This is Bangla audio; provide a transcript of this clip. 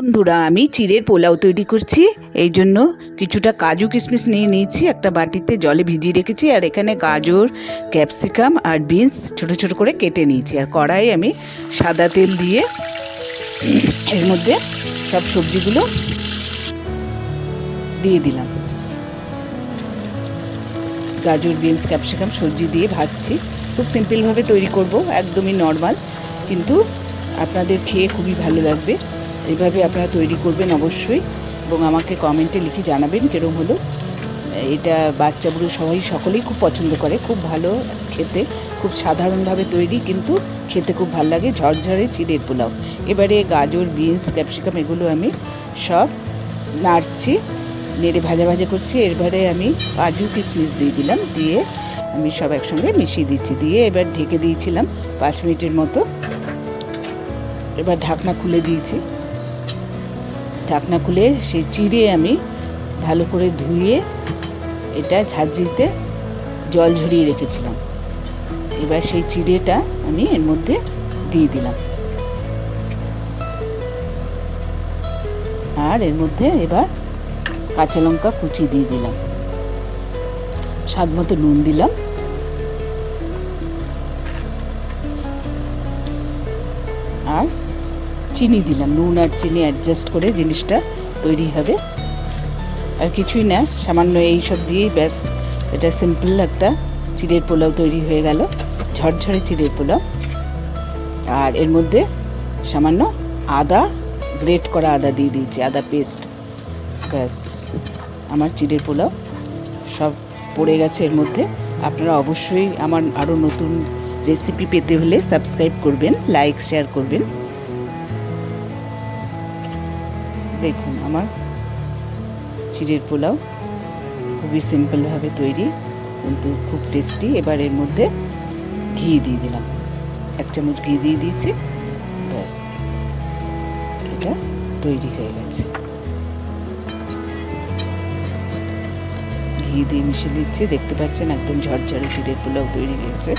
বন্ধুরা, আমি চিড়ের পোলাও তৈরি করছি। এই জন্য কিছুটা কাজু কিশমিশ নিয়ে নিয়েছি, একটা বাটিতে জলে ভিজিয়ে রেখেছি। আর এখানে গাজর, ক্যাপসিকাম আর বিনস ছোট ছোট করে কেটে নিয়েছি। আর কড়াই আমি সাদা তেল দিয়ে এর মধ্যে সব সবজিগুলো দিয়ে দিলাম। গাজর, বিনস, ক্যাপসিকাম সবজি দিয়ে ভাজছি। খুব সিম্পলভাবে তৈরি করব, একদমই নর্মাল, কিন্তু আপনাদের খেয়ে খুবই ভালো লাগবে। এইভাবে আপনারা তৈরি করবেন অবশ্যই, এবং আমাকে কমেন্টে লিখে জানাবেন কেরম হলো। এটা বাচ্চা বুড়ো সবাই সকলেই খুব পছন্দ করে, খুব ভালো খেতে, খুব সাধারণভাবে তৈরি, কিন্তু খেতে খুব ভালো লাগে। ঝরঝরে চিড়ের পোলাও। এবারে গাজর, বিনস, ক্যাপসিকাম এগুলো আমি সব নাড়ছি, নেড়ে ভাজা ভাজা করছি। এবারে আমি কাজু কিশমিশ দিয়ে দিলাম, দিয়ে আমি সব একসঙ্গে মিশিয়ে দিচ্ছি। দিয়ে এবার ঢেকে দিয়েছিলাম 5 মিনিটের মতো। এবার ঢাকনা খুলে দিয়েছি। ঢাকনা খুলে সেই চিড়ে আমি ভালো করে ধুয়ে এটা ঝাঁঝরিতে জল ঝরিয়ে রেখেছিলাম। এবার সেই চিড়েটা আমি এর মধ্যে দিয়ে দিলাম। আর এর মধ্যে এবার কাঁচা লঙ্কা কুচি দিয়ে দিলাম, স্বাদ মতো নুন দিলাম, আর চিনি দিলাম। নুন আর চিনি অ্যাডজাস্ট করে জিনিসটা তৈরি হবে, আর কিছুই না, সামান্য এই সব দিয়েই ব্যাস এটা সিম্পল একটা চিড়ের পোলাও তৈরি হয়ে গেল, ঝরঝরে চিড়ের পোলাও। আর এর মধ্যে সামান্য আদা, গ্রেট করা আদা দিয়ে দিয়েছি, আদা পেস্ট। ব্যাস আমার চিড়ের পোলাও সব পড়ে গেছে এর মধ্যে। আপনারা অবশ্যই আমার আরও নতুন রেসিপি পেতে হলে সাবস্ক্রাইব করবেন, লাইক শেয়ার করবেন। দেখুন আমার চিড়ের পোলাও খুবই সিম্পলভাবে তৈরি, কিন্তু খুব টেস্টি। এবার এর মধ্যে ঘি দিয়ে দিলাম, 1 চামচ ঘি দিয়ে দিয়েছি। ব্যাস এটা তৈরি হয়ে গেছে। ঘি দিয়ে মিশিয়ে দিচ্ছি, দেখতে পাচ্ছেন একদম ঝরঝরে চিড়ের পোলাও তৈরি হয়েছে।